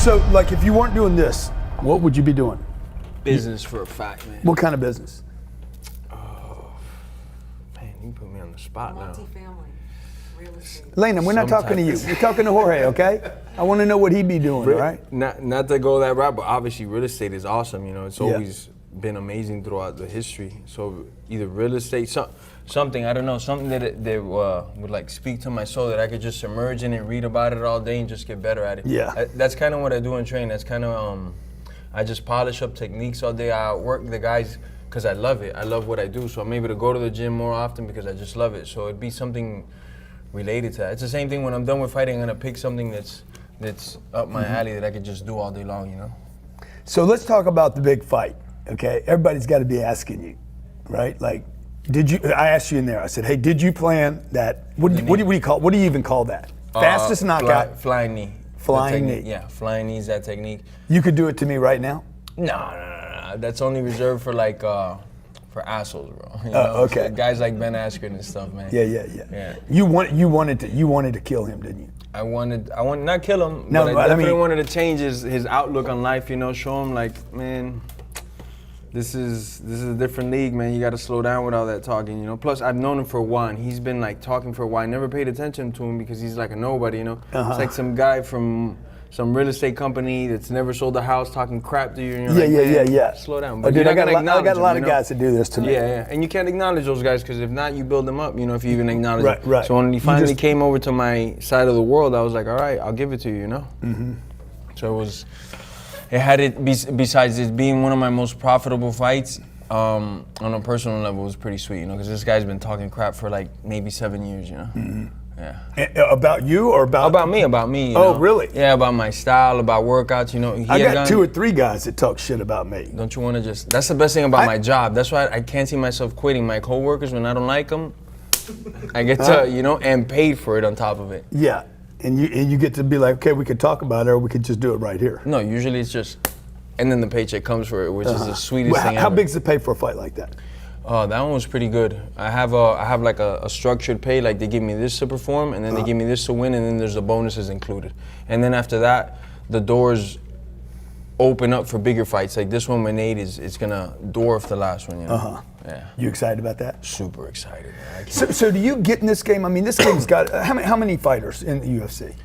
So, like, if you weren't doing this, what would you be doing? Business for a fact, man. What kind of business? Oh, man, you put me on the spot now. Multifamily, real estate. Lena, we're not talking to you. We're talking to Jorge, okay? I want to know what he'd be doing, all right? Not to go that route, but obviously real estate is awesome. You know, it's always been amazing throughout the history. So either real estate, something, I don't know, something that would like speak to my soul, that I could just submerge in and read about it all day and just get better at it. Yeah. That's kind of what I do in training. That's kind of, I just polish up techniques all day. I work the guys because I love it. I love what I do. So I'm able to go to the gym more often because I just love it. So it'd be something related to that. It's the same thing when I'm done with fighting, I'm gonna pick something that's up my alley that I could just do all day long, you know? So let's talk about the big fight, okay? Everybody's got to be asking you, right? Like, I asked you in there, I said, hey, did you plan that, what do you even call that? Fastest knockout? Flying knee. Flying knee. Yeah, flying knee is that technique. You could do it to me right now? No. That's only reserved for like, for assholes, bro. You know? Okay. So guys like Ben Askren and stuff, man. Yeah. You wanted to kill him, didn't you? I wanted not kill him, No, but I definitely wanted to change his outlook on life, you know, show him like, man, this is a different league, man. You got to slow down with all that talking, you know. Plus, I've known him for a while, and he's been like talking for a while. I never paid attention to him because he's like a nobody, you know. It's like some guy from some real estate company that's never sold a house talking crap to you. And you're Yeah. Slow down. But dude, I got a lot of guys that do this to me. Yeah. And you can't acknowledge those guys because if not, you build them up, you know, if you even acknowledge them. Right. So when he finally came over to my side of the world, I was like, all right, I'll give it to you, you know? Mm-hmm. So besides it being one of my most profitable fights, on a personal level, it was pretty sweet, you know, because this guy's been talking crap for like maybe 7 years, you know? Mm-hmm. Yeah. About you or about me? About me. You Oh, know? really? Yeah, about my style, about workouts. You know, I got 2 or 3 guys that talk shit about me. Don't you want to just? That's the best thing about my job. That's why I can't see myself quitting. My coworkers, when I don't like them, I get to and paid for it on top of it. Yeah, and you get to be like, okay, we could talk about it, or we could just do it right here. No, usually it's just, and then the paycheck comes for it, which is the sweetest thing ever. How big's the pay for a fight like that? Oh, that one was pretty good. I have like a structured pay, like they give me this to perform, and then they give me this to win, and then there's the bonuses included. And then after that, the doors open up for bigger fights. Like this one with Nate it's gonna dwarf the last one, you know? Yeah. You excited about that? Super excited, man. So do you get in this game? I mean, this game's got, how many fighters in the UFC?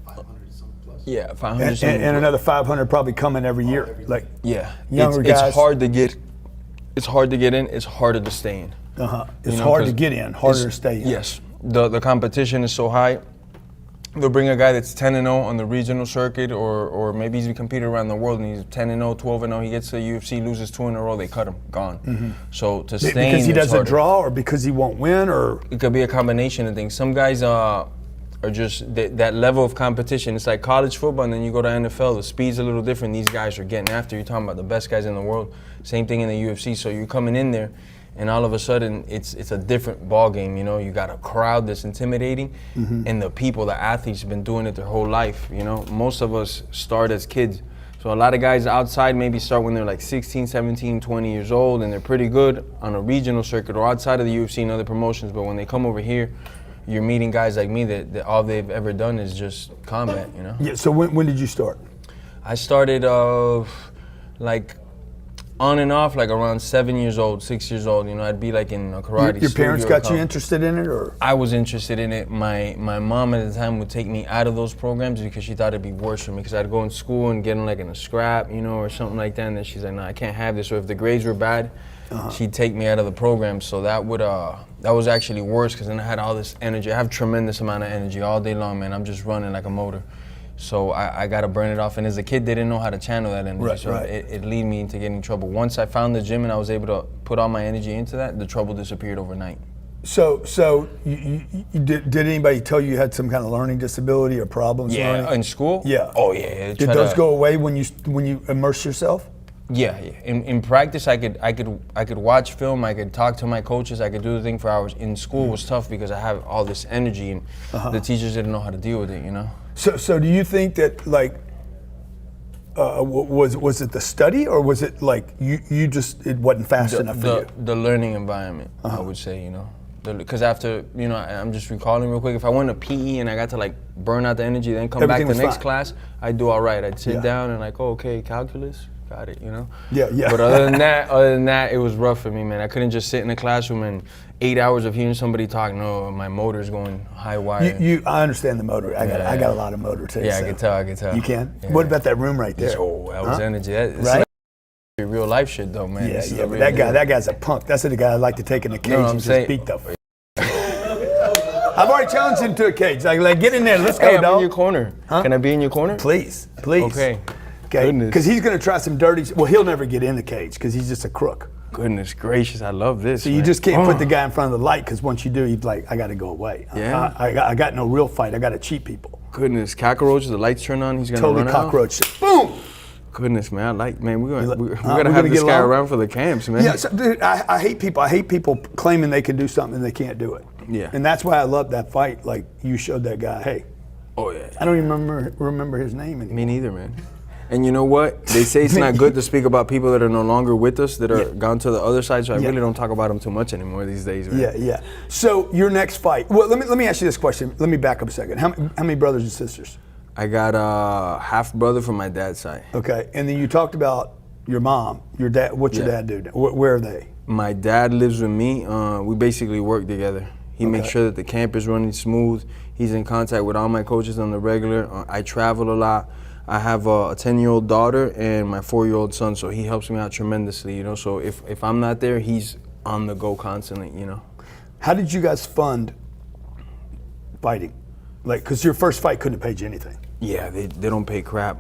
500 something plus. Yeah, 500 something. And another 500 probably coming every year. Like, yeah, younger guys. It's hard to get. It's hard to get in. It's harder to stay in. It's hard to get in, harder to stay in. Yes, the competition is so high. They'll bring a guy that's 10-0 on the regional circuit, or maybe he's competed around the world and he's 10-0, 12-0. He gets to the UFC, loses 2 in a row, they cut him, gone. Mm-hmm. So to stay because he doesn't harder. draw, or because he won't win, or it could be a combination of things. Some guys are just that level of competition. It's like college football, and then you go to NFL. The speed's a little different. These guys are getting after. You're talking about the best guys in the world. Same thing in the UFC. So you're coming in there, and all of a sudden it's a different ball game. You know, you got a crowd that's intimidating, and the people, the athletes, have been doing it their whole life. You know, most of us start as kids. So a lot of guys outside maybe start when they're like 16, 17, 20 years old, and they're pretty good on a regional circuit or outside of the UFC and other promotions. But when they come over here, you're meeting guys like me that all they've ever done is just combat, you know? Yeah, so when did you start? I started like on and off, like around 7 years old, 6 years old. You know, I'd be like in a karate Your parents studio got you interested in it, or? I was interested in it. My mom at the time would take me out of those programs because she thought it'd be worse for me, because I'd go in school and get in like in a scrap, you know, or something like that, and then she's like, no, I can't have this. Or if the grades were bad, she'd take me out of the program. So that was actually worse, because then I had all this energy. I have tremendous amount of energy all day long, man. I'm just running like a motor. So I got to burn it off. And as a kid, they didn't know how to channel that energy. It lead me into getting in trouble. Once I found the gym and I was able to put all my energy into that, the trouble disappeared overnight. So did anybody tell you had some kind of learning disability or problems? Yeah, in school? Yeah. Oh, yeah. Did those go away when you immerse yourself? Yeah. In practice, I could watch film. I could talk to my coaches. I could do the thing for hours. In school, it was tough because I have all this energy, and the teachers didn't know how to deal with it. You know. So do you think that, like, was it the study, or was it like you just, it wasn't fast enough for you? The learning environment, I would say, you know. Because after, you know, I'm just recalling real quick, if I went to PE and I got to like burn out the energy, then come Everything back to the was next fine. class, I'd do all right. I'd sit Yeah. down and like, oh, okay, calculus, got it, you know? Yeah, yeah. But other than that, it was rough for me, man. I couldn't just sit in the classroom and 8 hours of hearing somebody talk. No, my motor's going high wire. I understand the motor. I got a lot of motor too. Yeah, so. I could tell. You can? Yeah. What about that room right there? Oh, that was Huh? energy. That's Right? like real life shit though, man. Yeah, This is yeah. a but real deal. that guy's a punk. That's the guy I'd like to take in a cage I'm and just saying- beat the. I've already challenged him to a cage. Like get in there. Let's go, Hey, I'm dog. in your corner. Huh? Can I be in your corner? Please, please. Okay. Okay. Goodness. Because he's gonna try some dirty. Well, he'll never get in the cage because he's just a crook. Goodness gracious, I love this. So you man. just can't put the Oh. guy in front of the light because once you do, he's like, I got to go away. Yeah. I got no real fight. I got to cheat people. Goodness, cockroaches, the lights turn on, he's gonna Totally run out. cockroach shit. Boom. Goodness, man, we're we're gonna gonna have this get guy along? around for the camps, man. Yeah, so, dude, I hate people. I hate people claiming they can do something and they can't do it. Yeah. And that's why I love that fight. Like you showed that guy. Hey, Oh yeah. I don't even remember his name anymore. Me neither, man. And you know what? They say it's not good to speak about people that are no longer with us, that are gone to the other side. So I Yeah. really don't talk about them too much anymore these days, man. Yeah, yeah. So your next fight. Well, let me ask you this question. Let me back up a second. How many brothers and sisters? I got a half brother from my dad's side. Okay. And then you talked about your mom, your dad. What's your Yeah. dad do? Where are they? My dad lives with me. We basically work together. He makes Okay. sure that the camp is running smooth. He's in contact with all my coaches on the regular. I travel a lot. I have a 10-year-old daughter and my 4-year-old son, so he helps me out tremendously, you know. So if I'm not there, he's on the go constantly, you know. How did you guys fund fighting? Like, because your first fight couldn't have paid you anything. Yeah, they don't pay crap.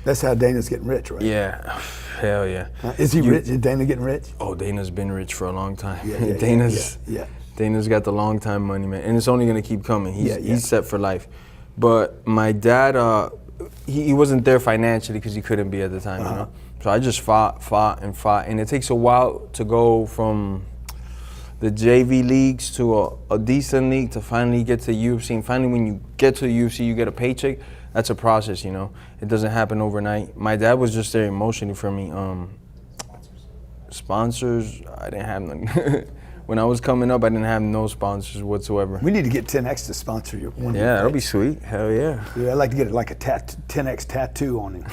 That's how Dana's getting rich, right? Yeah, hell yeah. Is he rich? Is Dana getting rich? Oh, Dana's been rich for a long time. Yeah, yeah. Dana's got the long time money, man, and it's only gonna keep coming. Yeah. He's set for life. But my dad, he wasn't there financially because he couldn't be at the time, you know. So I just fought, and it takes a while to go from the JV leagues to a decent league to finally get to UFC. And finally, when you get to the UFC, you get a paycheck. That's a process, you know. It doesn't happen overnight. My dad was just there emotionally for me. Sponsors, I didn't have none. When I was coming up, I didn't have no sponsors whatsoever. We need to get 10X to sponsor your one. Yeah, that'll be sweet. Hell yeah. Yeah, I'd like to get like a 10X tattoo on him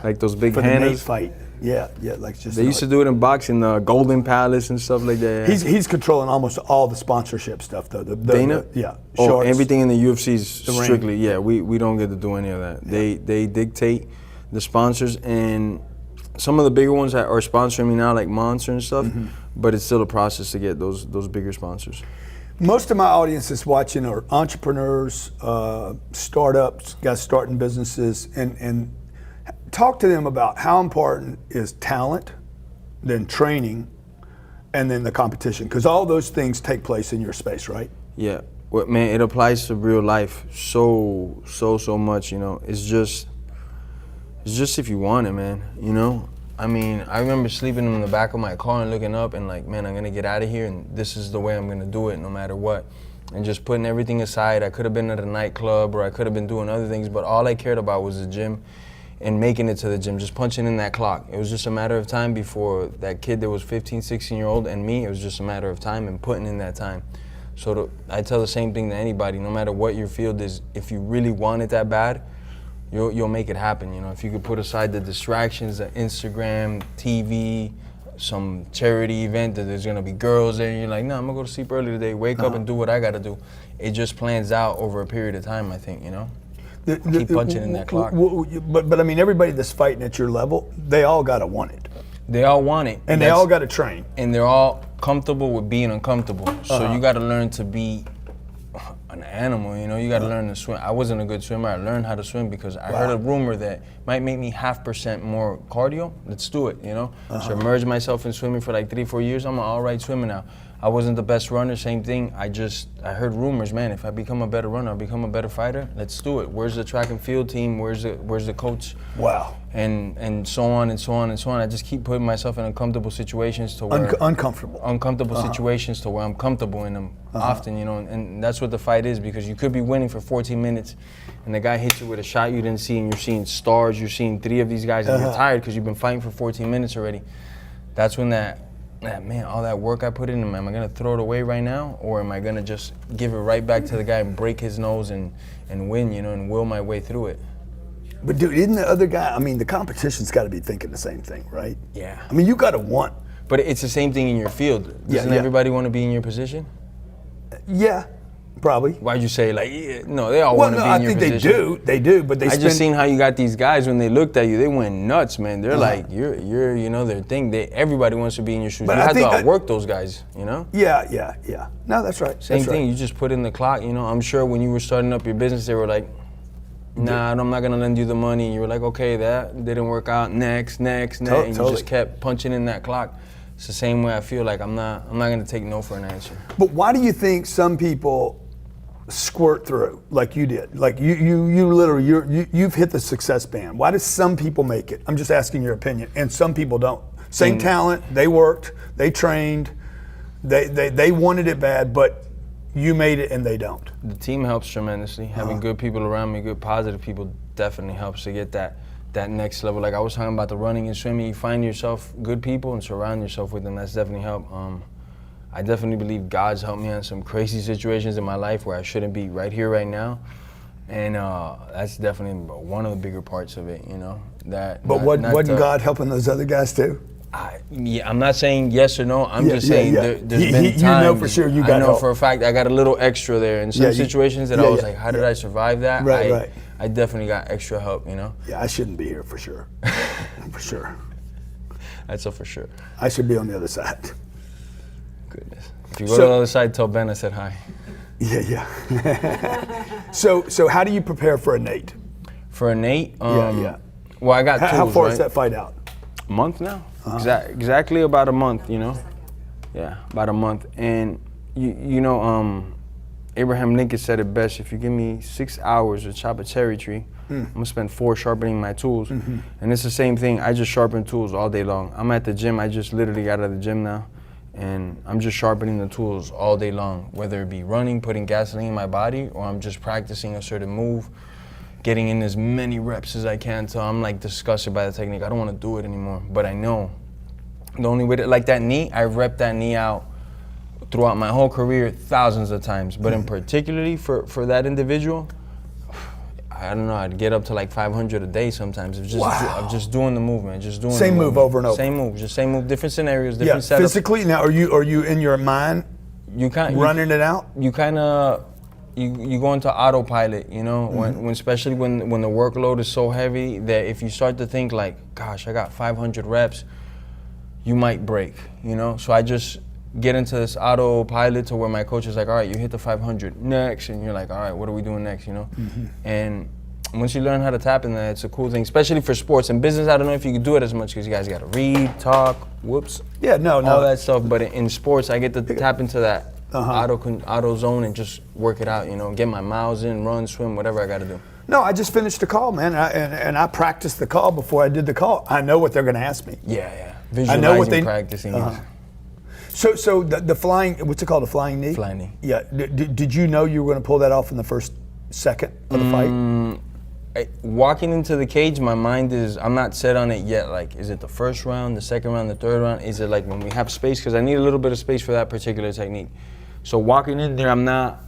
Like those big for the Nate handles. fight. Yeah, like just. They used to do it in boxing, the Golden Palace and stuff like that. He's controlling almost all the sponsorship stuff though. Dana? Yeah. Oh, Shorts. everything in the UFC is ring. strictly, yeah, we don't get to do any of that. They dictate the sponsors, and some of the bigger ones that are sponsoring me now, like Monster and stuff, but it's still a process to get those bigger sponsors. Most of my audience is watching are entrepreneurs, startups, guys starting businesses, and talk to them about how important is talent, then training, and then the competition, because all those things take place in your space, right? Yeah, well, man, it applies to real life so much, you know. It's just if you want it, man, you know. I mean, I remember sleeping in the back of my car and looking up and like, man, I'm gonna get out of here and this is the way I'm gonna do it no matter what. And just putting everything aside. I could have been at a nightclub or I could have been doing other things, but all I cared about was the gym and making it to the gym, just punching in that clock. It was just a matter of time before that kid that was 15, 16-year-old and me, it was just a matter of time and putting in that time. So I tell the same thing to anybody, no matter what your field is, if you really want it that bad, you'll make it happen, you know. If you could put aside the distractions, the Instagram, TV, some charity event that there's gonna be girls there, and you're like, no, I'm gonna go to sleep early today, wake up and do what I gotta do. It just plans out over a period of time, I think, you know. Keep punching in that clock. But I mean, everybody that's fighting at your level, they all gotta want it, They all want it. and they all gotta train. And they're all comfortable with being uncomfortable. So you gotta learn to be an animal, you know. You gotta learn to swim. I wasn't a good swimmer. I learned how to swim because I heard a rumor that might make me 0.5% more cardio. Let's do it, you know. So immerse myself in swimming for like 3-4 years. I'm an all right swimmer now. I wasn't the best runner, same thing. I heard rumors, man, if I become a better runner, I'll become a better fighter. Let's do it. Where's the track and field team? Where's the coach? Wow. And so on and so on and so on. I just keep putting myself in uncomfortable situations to where Uncomfortable. situations to where I'm comfortable in them often, you know, and that's what the fight is, because you could be winning for 14 minutes and the guy hits you with a shot you didn't see and you're seeing stars, you're seeing 3 of these guys and you're tired because you've been fighting for 14 minutes already. That's when that man, all that work I put in, am I gonna throw it away right now, or am I gonna just give it right back to the guy and break his nose and win, and will my way through it? But dude, isn't the other guy, I mean, the competition's got to be thinking the same thing, right? Yeah. I mean, you got to want. But it's the same thing in your field. Doesn't everybody want to be in your position? Yeah, probably. Why'd you say no? They all want to be in your position. Well, no, I think they do, but they. I just seen how you got these guys when they looked at you, they went nuts, man. They're like, you're, their thing. Everybody wants to be in your shoes. But you I have to think outwork those guys, Yeah. No, that's right. Same that's thing. Right. You just put in the clock. I'm sure when you were starting up your business, they were like, nah, I'm not gonna lend you the money. And you were like, okay, that didn't work out. Next, and you just kept punching in that clock. It's the same way I feel like I'm not gonna take no for an answer. But why do you think some people squirt through like you did? Like you literally, you've hit the success band. Why do some people make it? I'm just asking your opinion, and some people don't. Same talent, they worked, they trained, they wanted it bad, but you made it and they don't. The team helps tremendously. Having good people around me, good positive people, definitely helps to get that next level. Like I was talking about the running and swimming, you find yourself good people and surround yourself with them. That's definitely helped. I definitely believe God's helped me on some crazy situations in my life where I shouldn't be right here, right now. And that's definitely one of the bigger parts of it, But wasn't God helping those other guys too? I'm not saying yes or no. I'm just saying there's been times. You know for sure you got help. I know for a fact I got a little extra there in some situations that I was like, how did I survive that? Right. I definitely got extra help, Yeah, I shouldn't be here for sure. For sure. That's a for sure. I should be on the other side. Goodness. If you go to the other side, tell Ben I said hi. Yeah. So how do you prepare for a Nate? For a Nate? Yeah. Well, I got tools, how far right? is that fight out? A month now. Exactly about a month, Yeah, about a month. And Abraham Lincoln said it best: if you give me 6 hours to chop a cherry tree, I'm gonna spend 4 sharpening my tools. And it's the same thing. I just sharpen tools all day long. I'm at the gym. I just literally got out of the gym now, and I'm just sharpening the tools all day long, whether it be running, putting gasoline in my body, or I'm just practicing a certain move, getting in as many reps as I can till I'm like disgusted by the technique. I don't want to do it anymore, but I know the only way to, like that knee, I repped that knee out throughout my whole career thousands of times, but in particularly for that individual, I don't know, I'd get up to like 500 a day sometimes. It's just, I'm just doing the movement, just doing same the move over and over. Same move, different scenarios, different setups. Physically, now are you in your mind running it out? You kind of, you go into autopilot, when especially when the workload is so heavy that if you start to think like, gosh, I got 500 reps, you might break, So I just get into this autopilot to where my coach is like, all right, you hit the 500 next, and you're like, all right, what are we doing next, And once you learn how to tap in that, it's a cool thing, especially for sports and business. I don't know if you could do it as much because you guys got to read, talk, all that stuff. But in sports, I get to tap into that auto zone and just work it out, get my miles in, run, swim, whatever I got to do. No, I just finished the call, man, and I practiced the call before I did the call. I know what they're going to ask me. Yeah. Visualizing, I know what they practicing. So the flying, what's it called, a flying knee? Flying knee. Yeah. Did you know you were going to pull that off in the first second of the fight? Walking into the cage, my mind is, I'm not set on it yet. Like, is it the first round, the second round, the third round? Is it like when we have space? Because I need a little bit of space for that particular technique. So walking in there, I'm not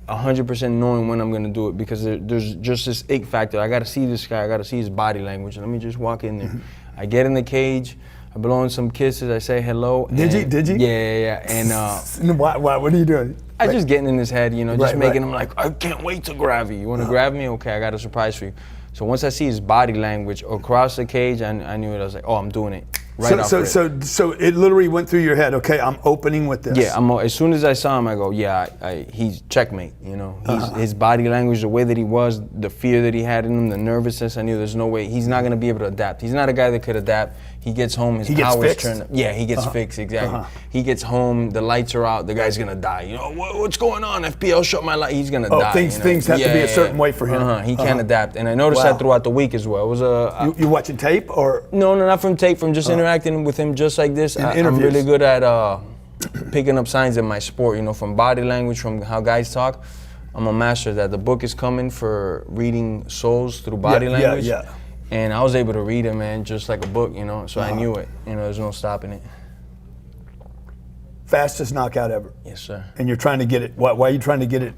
100% knowing when I'm going to do it because there's just this ick factor. I got to see this guy. I got to see his body language. Let me just walk in there. I get in the cage. I blow in some kisses. I say hello. Did you? Yeah. And why? What are you doing? I just getting in his head, just making him like, I can't wait to grab you. You want to grab me? Okay, I got a surprise for you. So once I see his body language across the cage, I knew it. I was like, oh, I'm doing it. So it literally went through your head. Okay, I'm opening with this. Yeah, as soon as I saw him, I go, he's checkmate. His body language, the way that he was, the fear that he had in him, the nervousness. I knew there's no way he's not gonna be able to adapt. He's not a guy that could adapt. He gets home, his power's turned up. Yeah, he gets fixed, exactly. He gets home, the lights are out, the guy's gonna die. What's going on? FPL shut my light. He's gonna die. Things have to be a certain way for him. He can't adapt, and I noticed that throughout the week as well. It was you watching tape or? No, not from tape. From just interacting with him just like this. I'm really good at picking up signs in my sport. From body language, from how guys talk. I'm a master at that. The book is coming for reading souls through body language. Yeah. And I was able to read it, man, just like a book, So I knew it. There's no stopping it. Fastest knockout ever. Yes, sir. And you're trying to get it. Why are you trying to get it?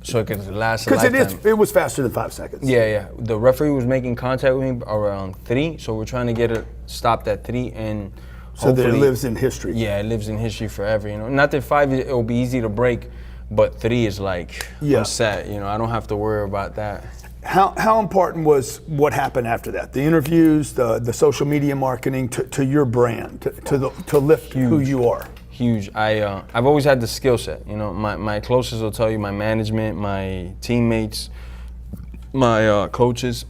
So it could last a Because lifetime. it was faster than 5 seconds. Yeah. The referee was making contact with me around 3, so we're trying to get it stopped at 3, and So that it hopefully- lives in history. Yeah, it lives in history forever. Not that 5 it'll be easy to break, but 3 is like Yeah. I'm set. I don't have to worry about that. How important was what happened after that? The interviews, the social media marketing to your brand, to lift who you are. Huge. I've always had the skill set. My closest will tell you, my management, my teammates, my coaches,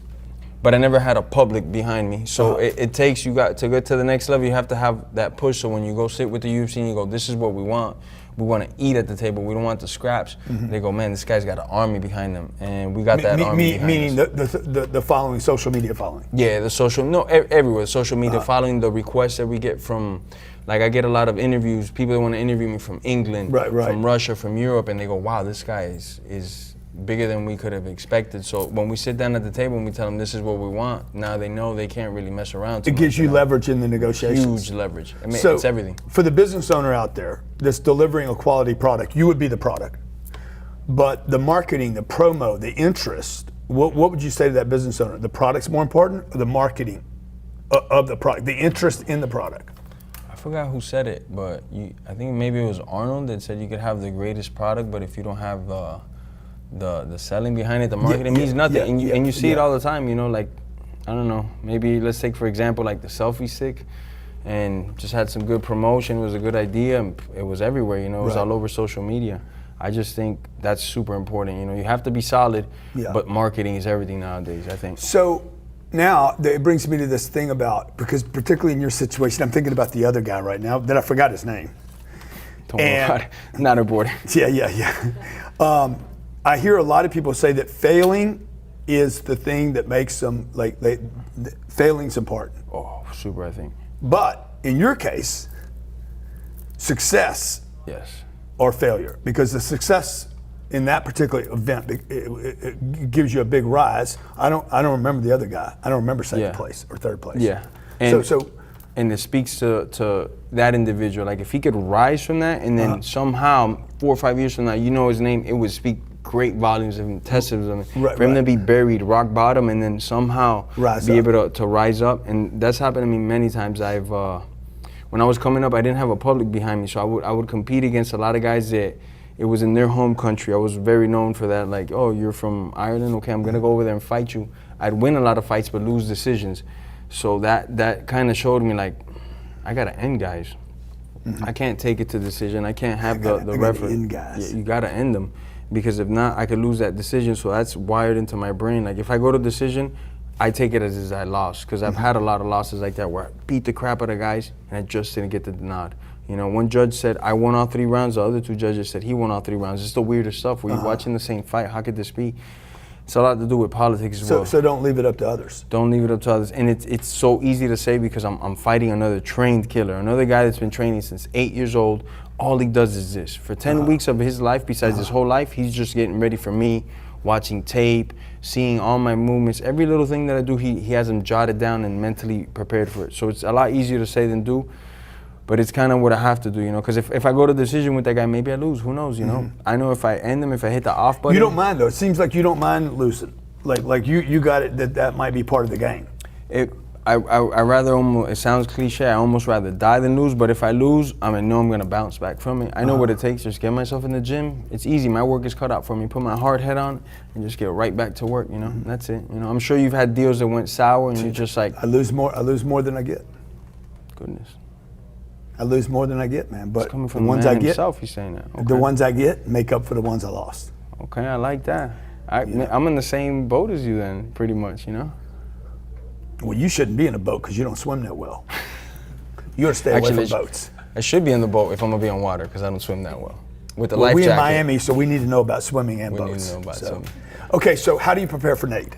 but I never had a public behind me. So it takes, to get to the next level, you have to have that push. So when you go sit with the UFC and you go, this is what we want. We want to eat at the table. We don't want the scraps. They go, man, this guy's got an army behind him, and we got that army behind meaning us. the following, social media following. Yeah, everywhere. Social media following, the requests that we get from, like I get a lot of interviews, people that want to interview me from England, Right. from Russia, from Europe, and they go, wow, this guy is bigger than we could have expected. So when we sit down at the table and we tell them this is what we want, now they know they can't really mess around too It gives much, you leverage in the negotiations. Huge leverage. So it's everything. For the business owner out there that's delivering a quality product, you would be the product. But the marketing, the promo, the interest, what would you say to that business owner? The product's more important, or the marketing of the product, the interest in the product? I forgot who said it, but I think maybe it was Arnold that said you could have the greatest product, but if you don't have the selling behind it, the marketing means nothing. And you see it all the time, like, I don't know, maybe let's take for example like the selfie stick, and just had some good promotion, it was a good idea, and it was everywhere, it was all over social media. I just think that's super important, you have to be solid, but marketing is everything nowadays, I think. So now it brings me to this thing because particularly in your situation, I'm thinking about the other guy right now that I forgot his name. Don't worry about it. Not important. Yeah. I hear a lot of people say that failing is the thing that makes them, failing's important. Oh, super, I think. But in your case, success Yes. or failure, because the success in that particular event, it gives you a big rise. I don't remember the other guy. I don't remember second place or third place. Yeah. And it speaks to that individual. Like if he could rise from that, and then somehow 4 or 5 years from now, his name, it would speak great volumes of testimony. For him to be buried rock bottom and then somehow able to rise up. And that's happened to me many times. When I was coming up, I didn't have a public behind me, so I would compete against a lot of guys that it was in their home country. I was very known for that. Like, oh, you're from Ireland? Okay, I'm gonna go over there and fight you. I'd win a lot of fights but lose decisions. So that kind of showed me, like, I gotta end guys. I can't take it to decision. I can't have the referee. End guys. Yeah, you gotta end them, because if not, I could lose that decision. So that's wired into my brain. Like if I go to decision, I take it as I lost, because I've had a lot of losses like that where I beat the crap out of guys and I just didn't get the nod. One judge said I won all 3 rounds. The other 2 judges said he won all 3 rounds. It's the weirdest stuff where you're watching the same fight. How could this be? It's a lot to do with politics as well. So don't leave it up to others. Don't leave it up to others. And it's so easy to say because I'm fighting another trained killer, another guy that's been training since 8 years old. All he does is this. For 10 weeks of his life, besides his whole life, he's just getting ready for me, watching tape, seeing all my movements. Every little thing that I do, he has them jotted down and mentally prepared for it. So it's a lot easier to say than do. But it's kind of what I have to do, because if I go to decision with that guy, maybe I lose. Who knows, I know if I end him, if I hit the off button. You don't mind, though. It seems like you don't mind losing. Like you got it, that might be part of the game. I rather almost, it sounds cliche, I almost rather die than lose, but if I lose, I know I'm gonna bounce back from it. I know what it takes, just get myself in the gym. It's easy, my work is cut out for me. Put my hard head on and just get right back to work, That's it. I'm sure you've had deals that went sour and you're just like. I lose more than I get. Goodness. I lose more than I get, man. But it's coming from the ones the man I get, himself, he's saying that. Okay. The ones I get make up for the ones I lost. Okay, I like that. I'm in the same boat as you then, pretty much, Well, you shouldn't be in a boat because you don't swim that well. You gotta stay away from boats. I should be in the boat if I'm gonna be on water because I don't swim that well. With the well, life we jacket. in Miami, so we need to know about swimming and boats. We need to know about swimming. Okay, so how do you prepare for Nate?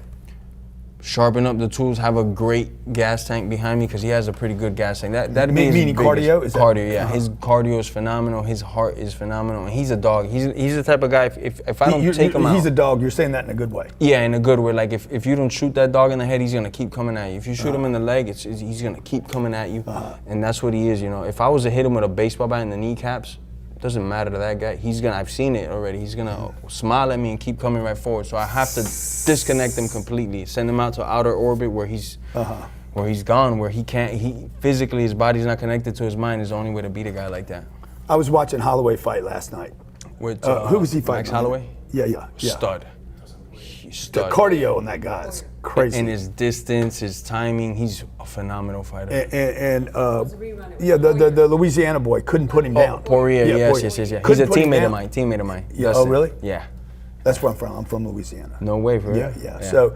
sharpen up the tools, have a great gas tank behind me because he has a pretty good gas tank. That'd be his Meaning biggest- cardio? Is that- Cardio, yeah. Uh-huh. His cardio is phenomenal. His heart is phenomenal. And he's a dog. He's the type of guy, if I don't take him out. He's a dog. You're saying that in a good way. Yeah, in a good way. Like if you don't shoot that dog in the head, he's gonna keep coming at you. If you shoot him in the leg, he's gonna keep coming at you. And that's what he is, you know. If I was to hit him with a baseball bat in the kneecaps, it doesn't matter to that guy. I've seen it already. He's gonna smile at me and keep coming right forward. So I have to disconnect him completely, send him out to outer orbit where he's gone, where he physically his body's not connected to his mind. Is the only way to beat a guy like that. I was watching Holloway fight last night. With Who was he fighting? Max Holloway? Yeah. Stud. The Stud. cardio on that guy is crazy. And his distance, his timing, he's a phenomenal fighter. And It's a rerun of yeah, the Louisiana boy couldn't put him down. Poirier, yes. Poirier. He's a Couldn't put him teammate down. of mine. Teammate of mine. Yeah, oh, Dustin. really? Yeah. That's where I'm from. I'm from Louisiana. No way, for real. Yeah.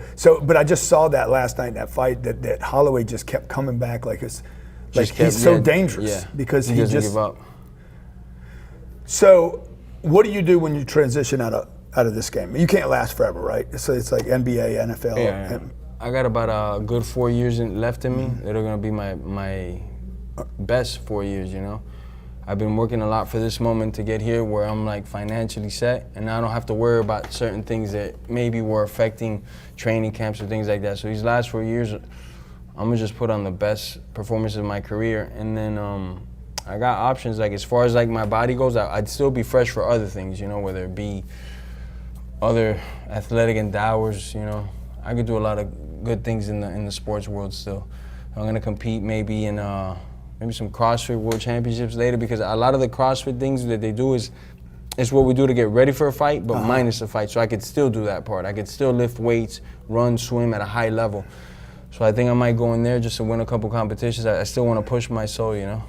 But I just saw that last night in that fight that Holloway just kept coming back like Just he's kept- so yeah, dangerous yeah. because he he doesn't just. give up. So, what do you do when you transition out of this game? You can't last forever, right? So it's like NBA, NFL. Yeah. I got about a good 4 years left in me. They're gonna be my best 4 years, you know. I've been working a lot for this moment to get here where I'm like financially set and I don't have to worry about certain things that maybe were affecting training camps or things like that. So these last 4 years, I'm gonna just put on the best performances of my career. And then I got options, like as far as like my body goes, I'd still be fresh for other things, you know, whether it be other athletic endeavors, you know. I could do a lot of good things in the sports world still. I'm gonna compete maybe in maybe some CrossFit World Championships later because a lot of the CrossFit things that they do is what we do to get ready for a fight, but minus the fight. So I could still do that part. I could still lift weights, run, swim at a high level. So I think I might go in there just to win a couple competitions. I still want to push my soul, you know.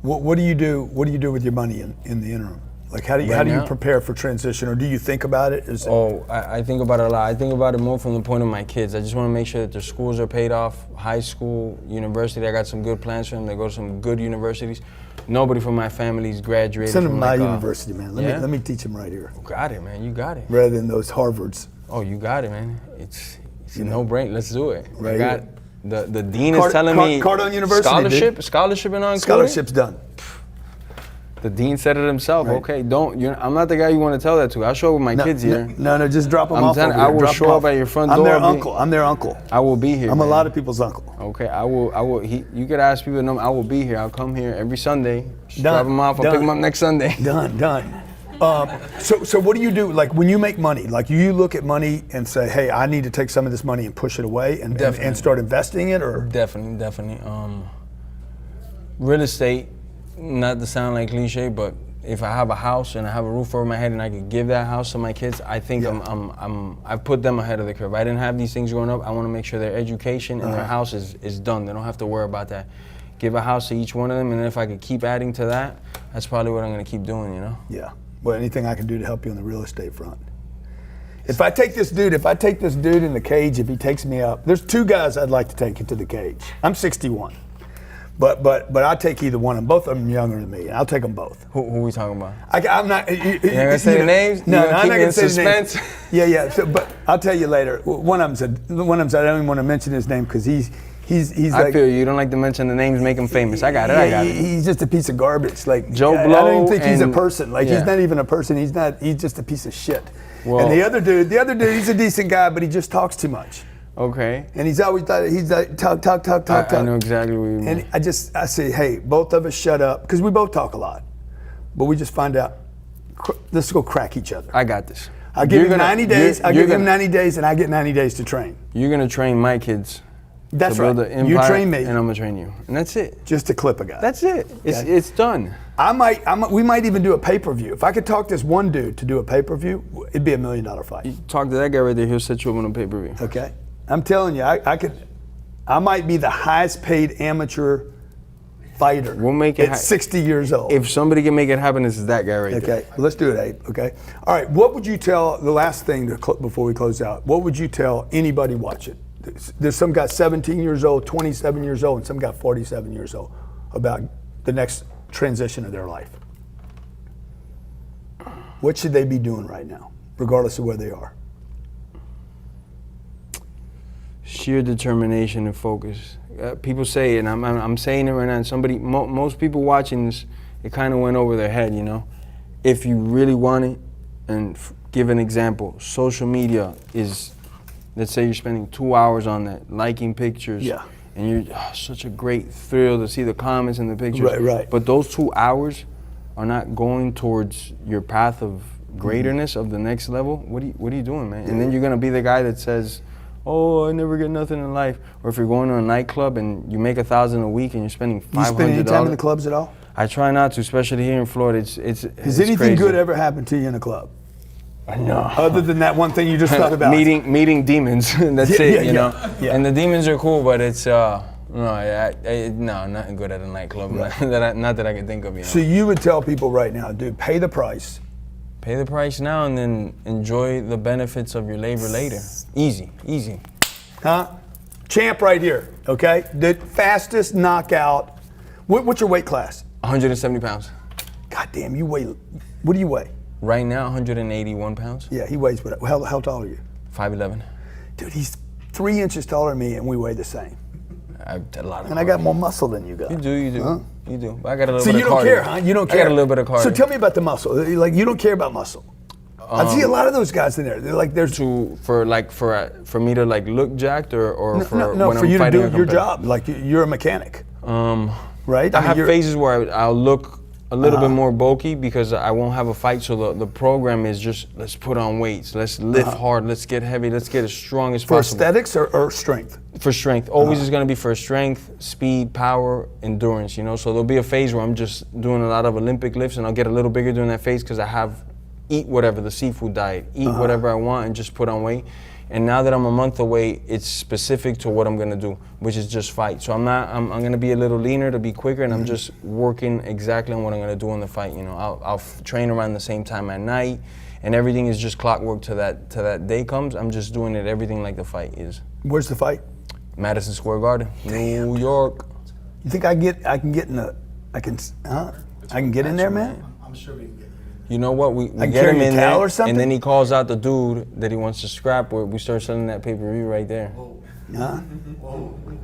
What do you do? What do you do with your money in the interim? Like how do you Right now? prepare for transition, or do you think about it? I think about it a lot. I think about it more from the point of my kids. I just want to make sure that their schools are paid off, high school, university. I got some good plans for them. They go to some good universities. Nobody from my family's graduated Send them from to my like, university, man. Let me teach them right here, Got it, man. You got it. rather than those Harvards. Oh, you got it, man. It's a no-brainer. Let's do it. Right I got here. the dean is telling me Cardone University, scholarship and on Scholarship's done. The dean said it himself. Right. Okay, I'm not the guy you want to tell that to. I'll show up with my kids here. No, just drop them I'm off. telling over you, I here. will Drop show them up off. at your front I'm door. their Be- uncle. I'm their uncle. I will be here. I'm a man. lot of people's uncle. Okay, I will. You could ask people to know. I will be here. I'll come here every Sunday. Just Done. drop them off. I'll Done. pick them up next Sunday. Done. So what do you do? Like when you make money, like you look at money and say, hey, I need to take some of this money and push it away and start investing it, or Definitely. Real estate, not to sound like cliche, but if I have a house and I have a roof over my head and I could give that house to my kids, I think I've put them ahead of the curve. I didn't have these things growing up. I want to make sure their education and their house is done. They don't have to worry about that. Give a house to each one of them, and if I could keep adding to that, that's probably what I'm going to keep doing, you know? Yeah. Well, anything I can do to help you on the real estate front. If I take this dude in the cage, if he takes me up, there's two guys I'd like to take into the cage. I'm 61. But I'll take either one of them. Both of them younger than me, and I'll take them both. Who we talking about? I'm not. You ain't gonna say the names? No, You gonna I'm keep not me gonna in say the names. suspense? Yeah. So, but I'll tell you later. One of them said I don't even want to mention his name because he's I like. feel you. You don't like to mention the names, make him famous. I got it. He's just a piece of garbage. Like Joe I Blow don't even think he's a and- person. Like yeah. he's not even a person. He's just a piece of shit. Well- And the other dude, he's a decent guy, but he just talks too much. Okay. And he's always like talk. I know exactly what you mean. And I say, hey, both of us shut up, because we both talk a lot. But we just find out, let's go crack each other. I got this. I'll give You're him gonna- 90 days. I'll you're give him gonna- 90 days, and I get 90 days to train. You're gonna train my kids. That's to build right. an You empire, train me. and I'm gonna train you, and that's it. Just to clip a guy. That's it. Okay. It's done. We might even do a pay-per-view. If I could talk this one dude to do a pay-per-view, it'd be $1 million fight. You talk to that guy right there. He'll set you up on a pay-per-view. Okay? I'm telling you, I might be the highest paid amateur fighter. We'll make it at 60 years old. If somebody can make it happen, it's that guy right there. Okay, let's do it, Abe. Okay. All right. What would you tell the last thing before we close out? What would you tell anybody watching? There's some guy 17 years old, 27 years old, and some guy 47 years old about the next transition of their life. What should they be doing right now, regardless of where they are? sheer determination and focus. People say, and I'm saying it right now, and most people watching this, it kind of went over their head, you know? If you really want it, and give an example, social media is, let's say you're spending 2 hours on that, liking pictures. Yeah. And you're such a great thrill to see the comments and the pictures. Right. But those 2 hours are not going towards your path of greaterness of the next level. What are you doing, man? And then you're gonna be the guy that says, "Oh, I never get nothing in life." Or if you're going to a nightclub and you make $1,000 a week and you're spending $500. You spend any time in the clubs at all? I try not to, especially here in Florida. It's Has anything crazy. good ever happened to you in a club? No. Other than that one thing you just talked about. meeting demons. That's Yeah, it, yeah, you know. yeah. And the demons are cool, but it's no, nothing good at a nightclub. Right. Not that I can think of. You know. So you would tell people right now, dude, pay the price. Pay the price now and then enjoy the benefits of your labor later. Easy. Huh? Champ right here, okay? The fastest knockout. What's your weight class? 170 pounds. God damn, you weigh, what do you weigh? Right now, 181 pounds. Yeah, he weighs, what, how tall are you? 5'11". Dude, he's 3 inches taller than me and we weigh the same. I've done a lot of. And I got more muscle than you got. You do. Huh? You do. But I got a little So bit you of don't cardio. care, huh? You don't care. I got a little bit of cardio. So tell me about the muscle. Like, you don't care about muscle. I see a lot of those guys in there. They're like, there's for me to like look jacked or for no, when for I'm you to fighting do a your competitor? job. Like you're a mechanic, right? I mean, have you're- phases where I'll look a little bit more bulky because I won't have a fight. So the program is just let's put on weights, let's lift hard, let's get heavy, let's get as strong as for possible. aesthetics or strength. For strength, always is going to be for strength, speed, power, endurance. You know, so there'll be a phase where I'm just doing a lot of Olympic lifts, and I'll get a little bigger during that phase because I eat whatever the seafood diet, eat whatever I want, and just put on weight. And now that I'm a month away, it's specific to what I'm gonna do, which is just fight. So I'm gonna be a little leaner to be quicker, and I'm just working exactly on what I'm gonna do in the fight. You know, I'll train around the same time at night, and everything is just clockwork to that day comes. I'm just doing it everything like the fight is. Where's the fight? Madison Square Garden, New York. You think I can get in I can get in there, man? I'm sure we can get you in there. You know what? We can get carry him a in towel there, or something? and then he calls out the dude that he wants to scrap with. We start selling that pay-per-view right there. Huh?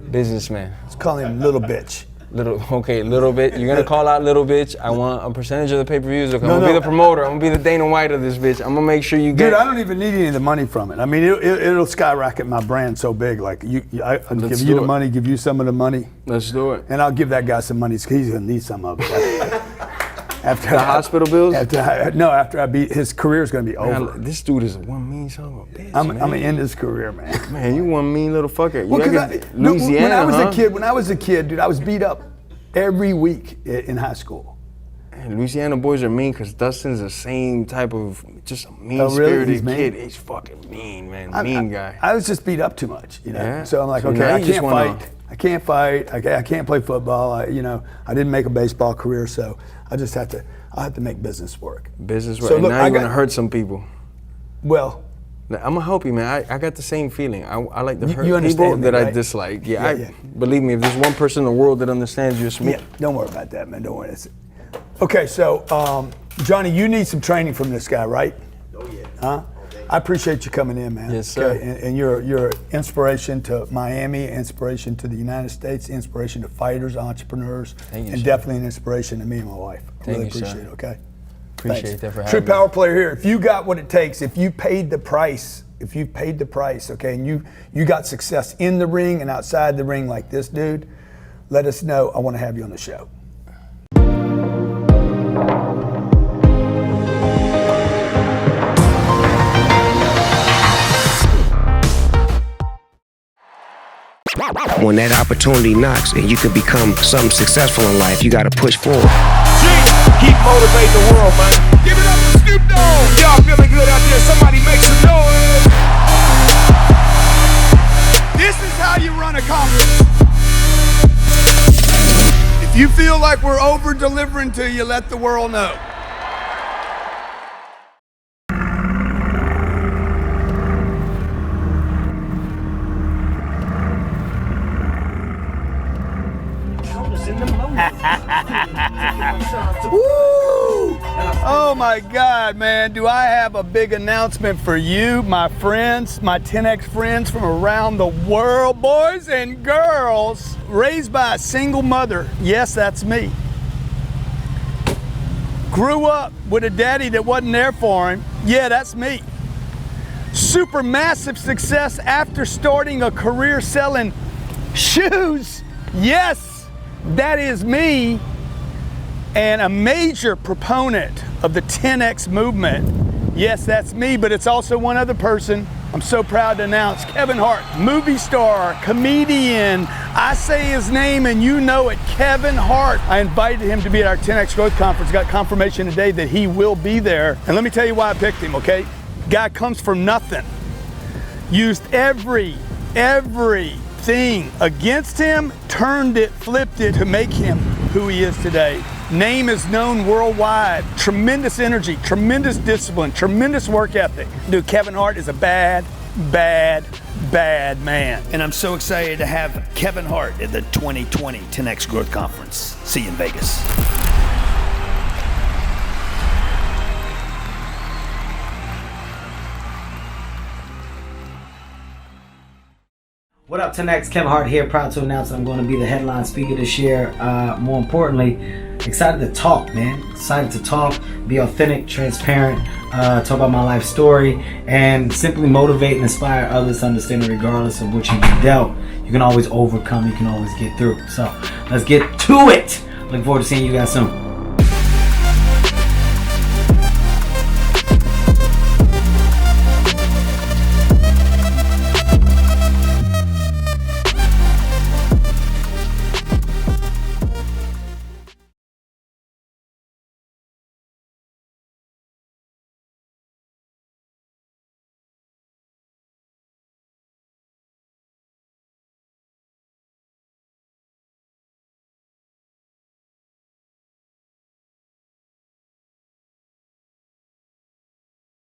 Businessman. Let's call him little bitch. Little bit. You're gonna call out little bitch. I want a percentage of the pay-per-views. Okay, I'm gonna No. be the promoter. I'm gonna be the Dana White of this bitch. I'm gonna make sure you get. Dude, I don't even need any of the money from it. I mean, it'll skyrocket my brand so big. Like I'll Let's give do you the it. money, give you some of the money, Let's do it. and I'll give that guy some money. 'Cause he's gonna need some of it. After The hospital bills. After I beat, his career's gonna be over. Man, this dude is one mean son of a bitch. I'm man. gonna end his career, man. Man, you one mean little fucker. Well, You 'cause reckon look, Louisiana, when I was a kid, dude, I was beat up every week in high school. And Louisiana boys are mean because Dustin's the same type of just a Oh, really? mean-spirited He's mean? kid. He's fucking mean, man. Mean guy. I was just beat up too much, you know. Yeah. So I'm like, So okay, now I you just can't wanna- fight. I can't fight. I can't play football. I didn't make a baseball career, so I just have to. I have to make business work. Business right. So And look, now I you're got- gonna hurt some people. Well, I'm gonna help you, man. I got the same feeling. I like to You- hurt you understand people me, that I right? dislike. Yeah, Yeah, yeah. Believe me, if there's one person in the world that understands you, it's me. yeah, don't worry about that, man. Don't worry. Okay, so Johnny, you need some training from this guy, right? Oh yeah. Huh? I appreciate you coming in, man. Yes, sir. Okay, and you're inspiration to Miami, inspiration to the United States, inspiration to fighters, entrepreneurs, Thank you, and sir. definitely an inspiration to me and my wife. Thank Really you, sir. appreciate it. Okay. Appreciate Thanks. that for True having me. power player here. If you got what it takes, if you paid the price, okay, and you got success in the ring and outside the ring like this dude, let us know. I want to have you on the show. When that opportunity knocks and you can become something successful in life, you got to push forward. Keep motivating the world, man. Give it up for Snoop Dogg. Y'all feeling good out there? Somebody make some noise. This is how you run a conference. If you feel like we're over-delivering to you, let the world know. Woo! Oh Oh my God, man. Do I have a big announcement for you, my friends, my 10X friends from around the world, boys and girls, raised by a single mother. Yes, that's me. Grew up with a daddy that wasn't there for him. Yeah, that's me. Super massive success after starting a career selling shoes. Yes, that is me. And a major proponent of the 10X movement. Yes, that's me, but it's also one other person. I'm so proud to announce Kevin Hart, movie star, comedian. I say his name and you know it, Kevin Hart. I invited him to be at our 10X Growth Conference. Got confirmation today that he will be there. And let me tell you why I picked him, okay? Guy comes from nothing. Used everything against him, turned it, flipped it to make him who he is today. Name is known worldwide. Tremendous energy, tremendous discipline, tremendous work ethic. Dude, Kevin Hart is a bad man. And I'm so excited to have Kevin Hart at the 2020 10X Growth Conference. See you in Vegas. What up, 10X? Kevin Hart here, proud to announce that I'm going to be the headline speaker this year. More importantly, excited to talk, man. Excited to talk, be authentic, transparent, talk about my life story, and simply motivate and inspire others to understand that regardless of what you've been dealt, you can always overcome, you can always get through. So let's get to it. Looking forward to seeing you guys soon.